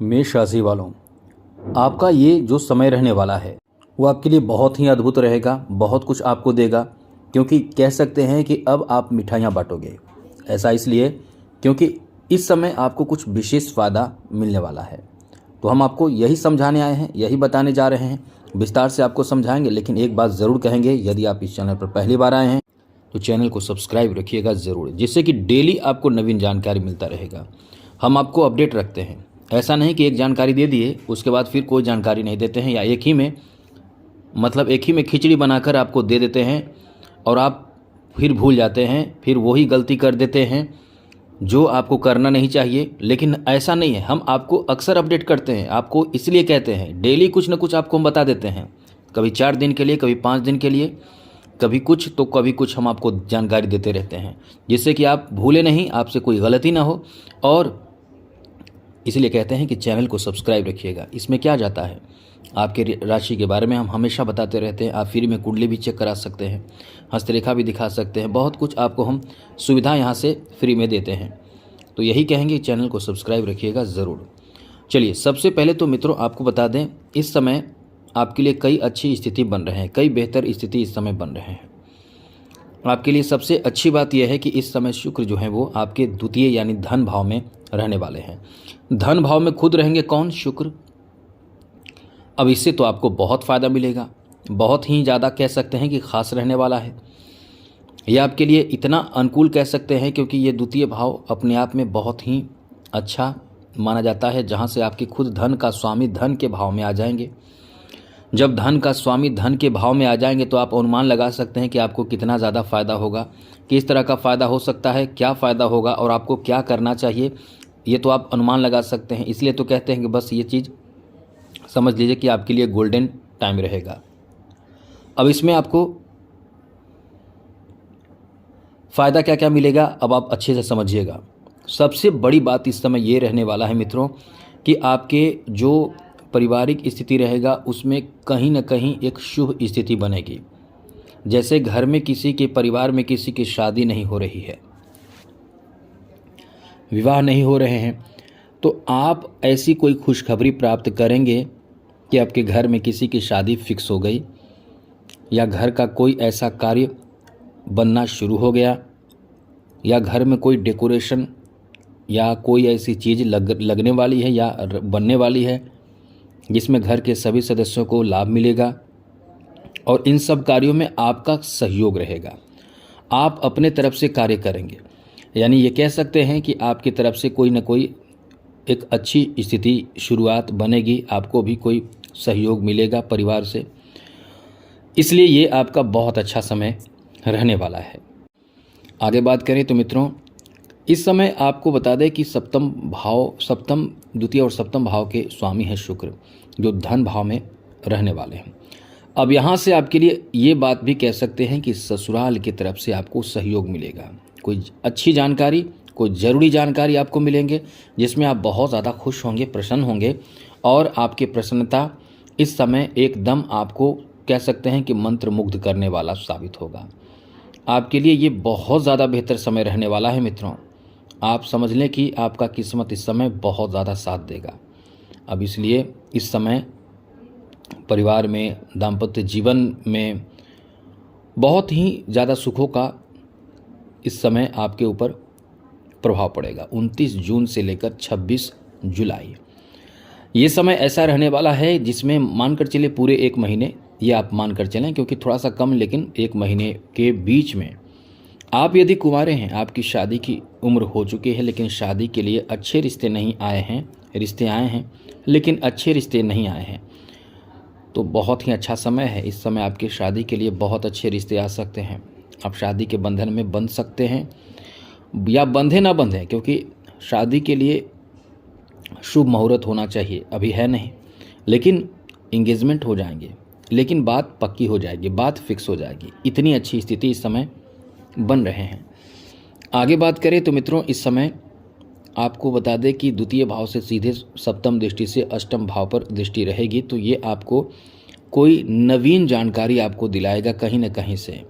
मेष राशि वालों, आपका ये जो समय रहने वाला है वो आपके लिए बहुत ही अद्भुत रहेगा। बहुत कुछ आपको देगा, क्योंकि कह सकते हैं कि अब आप मिठाइयाँ बांटोगे। ऐसा इसलिए क्योंकि इस समय आपको कुछ विशेष फ़ायदा मिलने वाला है। तो हम आपको यही समझाने आए हैं, यही बताने जा रहे हैं। विस्तार से आपको समझाएंगे, लेकिन एक बात ज़रूर कहेंगे, यदि आप इस चैनल पर पहली बार आए हैं तो चैनल को सब्सक्राइब रखिएगा ज़रूर, जिससे कि डेली आपको नवीन जानकारी मिलता रहेगा। हम आपको अपडेट रखते हैं। ऐसा नहीं कि एक जानकारी दे दिए उसके बाद फिर कोई जानकारी नहीं देते हैं, या एक ही में खिचड़ी बनाकर आपको दे देते हैं और आप फिर भूल जाते हैं, फिर वही गलती कर देते हैं जो आपको करना नहीं चाहिए। लेकिन ऐसा नहीं है, हम आपको अक्सर अपडेट करते हैं। आपको इसलिए कहते हैं डेली कुछ ना कुछ आपको हम बता देते हैं, कभी 4 दिन के लिए, कभी 5 दिन के लिए, कभी कुछ तो कभी कुछ हम आपको जानकारी देते रहते हैं, जिससे कि आप भूले नहीं, आपसे कोई गलती ना हो। और इसलिए कहते हैं कि चैनल को सब्सक्राइब रखिएगा। इसमें क्या जाता है, आपके राशि के बारे में हम हमेशा बताते रहते हैं। आप फ्री में कुंडली भी चेक करा सकते हैं, हस्तरेखा भी दिखा सकते हैं, बहुत कुछ आपको हम सुविधा यहाँ से फ्री में देते हैं। तो यही कहेंगे, चैनल को सब्सक्राइब रखिएगा ज़रूर। चलिए, सबसे पहले तो मित्रों आपको बता दें, इस समय आपके लिए कई अच्छी स्थिति बन रहे हैं, कई बेहतर स्थिति इस समय बन रहे हैं। आपके लिए सबसे अच्छी बात यह है कि इस समय शुक्र जो है वो आपके द्वितीय यानी धन भाव में रहने वाले हैं। धन भाव में खुद रहेंगे कौन? शुक्र। अब इससे तो आपको बहुत फ़ायदा मिलेगा, बहुत ही ज़्यादा कह सकते हैं कि ख़ास रहने वाला है। यह आपके लिए इतना अनुकूल कह सकते हैं क्योंकि ये द्वितीय भाव अपने आप में बहुत ही अच्छा माना जाता है, जहाँ से आपके खुद धन का स्वामी धन के भाव में आ जाएंगे। जब धन का स्वामी धन के भाव में आ जाएंगे तो आप अनुमान लगा सकते हैं कि आपको कितना ज़्यादा फ़ायदा होगा, किस तरह का फ़ायदा हो सकता है, क्या फ़ायदा होगा और आपको क्या करना चाहिए, ये तो आप अनुमान लगा सकते हैं। इसलिए तो कहते हैं कि बस ये चीज़ समझ लीजिए कि आपके लिए गोल्डन टाइम रहेगा। अब इसमें आपको फ़ायदा क्या क्या मिलेगा, अब आप अच्छे से समझिएगा। सबसे बड़ी बात इस समय ये रहने वाला है मित्रों कि आपके जो पारिवारिक स्थिति रहेगा उसमें कहीं ना कहीं एक शुभ स्थिति बनेगी। जैसे घर में किसी के परिवार में किसी की शादी नहीं हो रही है, विवाह नहीं हो रहे हैं, तो आप ऐसी कोई खुशखबरी प्राप्त करेंगे कि आपके घर में किसी की शादी फिक्स हो गई, या घर का कोई ऐसा कार्य बनना शुरू हो गया, या घर में कोई डेकोरेशन या कोई ऐसी चीज़ लगने वाली है या बनने वाली है जिसमें घर के सभी सदस्यों को लाभ मिलेगा। और इन सब कार्यों में आपका सहयोग रहेगा, आप अपने तरफ से कार्य करेंगे। यानी ये कह सकते हैं कि आपकी तरफ से कोई न कोई एक अच्छी स्थिति शुरुआत बनेगी, आपको भी कोई सहयोग मिलेगा परिवार से। इसलिए ये आपका बहुत अच्छा समय रहने वाला है। आगे बात करें तो मित्रों, इस समय आपको बता दें कि सप्तम द्वितीय और सप्तम भाव के स्वामी है शुक्र, जो धन भाव में रहने वाले हैं। अब यहाँ से आपके लिए ये बात भी कह सकते हैं कि ससुराल की तरफ से आपको सहयोग मिलेगा, कोई अच्छी जानकारी, कोई ज़रूरी जानकारी आपको मिलेंगे, जिसमें आप बहुत ज़्यादा खुश होंगे, प्रसन्न होंगे। और आपकी प्रसन्नता इस समय एकदम आपको कह सकते हैं कि मंत्रमुग्ध करने वाला साबित होगा। आपके लिए ये बहुत ज़्यादा बेहतर समय रहने वाला है मित्रों। आप समझ लें कि आपका किस्मत इस समय बहुत ज़्यादा साथ देगा। अब इसलिए इस समय परिवार में, दाम्पत्य जीवन में बहुत ही ज़्यादा सुखों का इस समय आपके ऊपर प्रभाव पड़ेगा। 29 जून से लेकर 26 जुलाई ये समय ऐसा रहने वाला है जिसमें मानकर चले पूरे 1 महीने, ये आप मानकर चलें क्योंकि थोड़ा सा कम, लेकिन 1 महीने के बीच में आप यदि कुंवारे हैं, आपकी शादी की उम्र हो चुकी है लेकिन शादी के लिए अच्छे रिश्ते नहीं आए हैं, रिश्ते आए हैं लेकिन अच्छे रिश्ते नहीं आए हैं, तो बहुत ही अच्छा समय है। इस समय आपकी शादी के लिए बहुत अच्छे रिश्ते आ सकते हैं। आप शादी के बंधन में बंध सकते हैं या बंधे ना बंधें, क्योंकि शादी के लिए शुभ मुहूर्त होना चाहिए, अभी है नहीं, लेकिन इंगेजमेंट हो जाएंगे, लेकिन बात पक्की हो जाएगी, बात फिक्स हो जाएगी। इतनी अच्छी स्थिति इस समय बन रहे हैं। आगे बात करें तो मित्रों, इस समय आपको बता दें कि द्वितीय भाव से सीधे सप्तम दृष्टि से अष्टम भाव पर दृष्टि रहेगी, तो ये आपको कोई नवीन जानकारी आपको दिलाएगा कहीं ना कहीं से।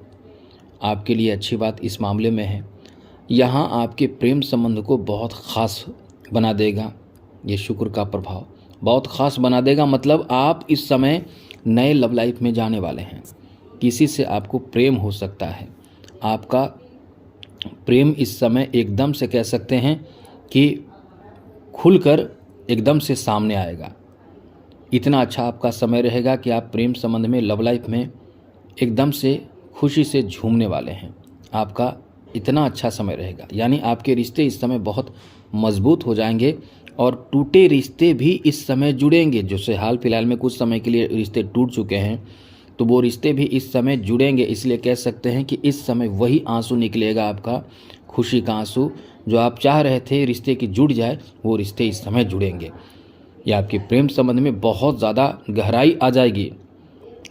आपके लिए अच्छी बात इस मामले में है, यहाँ आपके प्रेम संबंध को बहुत ख़ास बना देगा। ये शुक्र का प्रभाव बहुत ख़ास बना देगा। मतलब आप इस समय नए लव लाइफ में जाने वाले हैं। किसी से आपको प्रेम हो सकता है। आपका प्रेम इस समय एकदम से कह सकते हैं कि खुलकर एकदम से सामने आएगा। इतना अच्छा आपका समय रहेगा कि आप प्रेम संबंध में, लव लाइफ में एकदम से खुशी से झूमने वाले हैं। आपका इतना अच्छा समय रहेगा, यानी आपके रिश्ते इस समय बहुत मजबूत हो जाएंगे और टूटे रिश्ते भी इस समय जुड़ेंगे। जैसे हाल फिलहाल में कुछ समय के लिए रिश्ते टूट चुके हैं, तो वो रिश्ते भी इस समय जुड़ेंगे। इसलिए कह सकते हैं कि इस समय वही आंसू निकलेगा आपका, खुशी का आंसू। जो आप चाह रहे थे रिश्ते की जुड़ जाए, वो रिश्ते इस समय जुड़ेंगे। या आपके प्रेम संबंध में बहुत ज़्यादा गहराई आ जाएगी।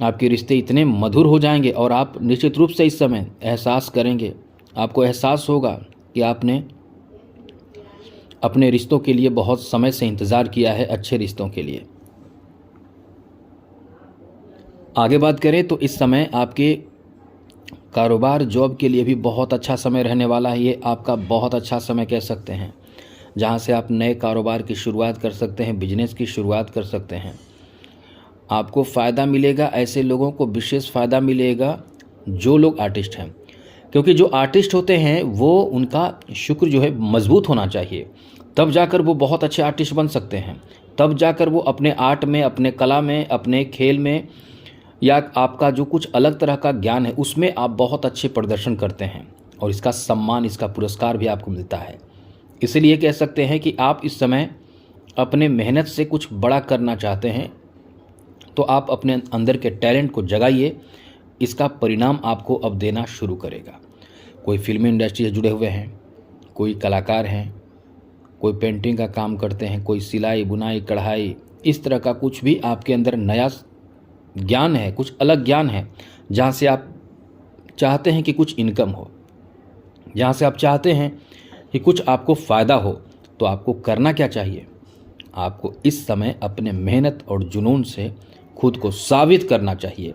आपके रिश्ते इतने मधुर हो जाएंगे और आप निश्चित रूप से इस समय एहसास करेंगे, आपको एहसास होगा कि आपने अपने रिश्तों के लिए बहुत समय से इंतज़ार किया है, अच्छे रिश्तों के लिए। आगे बात करें तो इस समय आपके कारोबार, जॉब के लिए भी बहुत अच्छा समय रहने वाला है। ये आपका बहुत अच्छा समय कह सकते हैं, जहाँ से आप नए कारोबार की शुरुआत कर सकते हैं, बिजनेस की शुरुआत कर सकते हैं। आपको फ़ायदा मिलेगा, ऐसे लोगों को विशेष फ़ायदा मिलेगा जो लोग आर्टिस्ट हैं, क्योंकि जो आर्टिस्ट होते हैं वो उनका शुक्र जो है मजबूत होना चाहिए, तब जाकर वो बहुत अच्छे आर्टिस्ट बन सकते हैं। तब जाकर वो अपने आर्ट में, अपने कला में, अपने खेल में, या आपका जो कुछ अलग तरह का ज्ञान है उसमें आप बहुत अच्छे प्रदर्शन करते हैं और इसका सम्मान, इसका पुरस्कार भी आपको मिलता है। इसलिए कह सकते हैं कि आप इस समय अपने मेहनत से कुछ बड़ा करना चाहते हैं, तो आप अपने अंदर के टैलेंट को जगाइए। इसका परिणाम आपको अब देना शुरू करेगा। कोई फिल्म इंडस्ट्री से जुड़े हुए हैं, कोई कलाकार हैं, कोई पेंटिंग का काम करते हैं, कोई सिलाई, बुनाई, कढ़ाई, इस तरह का कुछ भी आपके अंदर नया ज्ञान है, कुछ अलग ज्ञान है, जहाँ से आप चाहते हैं कि कुछ इनकम हो, जहाँ से आप चाहते हैं कि कुछ आपको फ़ायदा हो, तो आपको करना क्या चाहिए? आपको इस समय अपने मेहनत और जुनून से खुद को साबित करना चाहिए।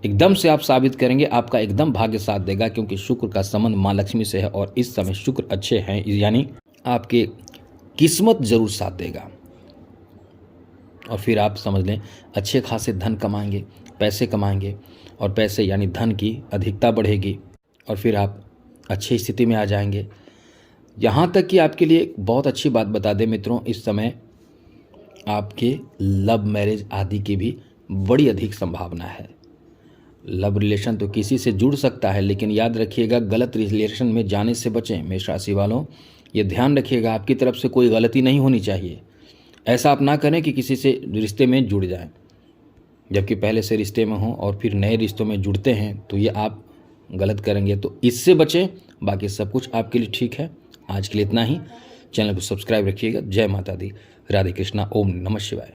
एकदम से आप साबित करेंगे, आपका एकदम भाग्य साथ देगा, क्योंकि शुक्र का संबंध माँ लक्ष्मी से है और इस समय शुक्र अच्छे हैं, यानी आपके किस्मत जरूर साथ देगा। और फिर आप समझ लें अच्छे खासे धन कमाएंगे, पैसे कमाएंगे, और पैसे यानी धन की अधिकता बढ़ेगी और फिर आप अच्छी स्थिति में आ जाएंगे। यहाँ तक कि आपके लिए बहुत अच्छी बात बता दें मित्रों, इस समय आपके लव मैरिज आदि की भी बड़ी अधिक संभावना है। लव रिलेशन तो किसी से जुड़ सकता है, लेकिन याद रखिएगा गलत रिलेशन में जाने से बचें। मेष राशि वालों, ये ध्यान रखिएगा, आपकी तरफ से कोई गलती नहीं होनी चाहिए। ऐसा आप ना करें कि किसी से रिश्ते में जुड़ जाएं, जबकि पहले से रिश्ते में हों और फिर नए रिश्तों में जुड़ते हैं, तो ये आप गलत करेंगे, तो इससे बचें। बाकी सब कुछ आपके लिए ठीक है। आज के लिए इतना ही। चैनल को सब्सक्राइब रखिएगा। जय माता दी, राधे कृष्णा, ओम नमः शिवाय।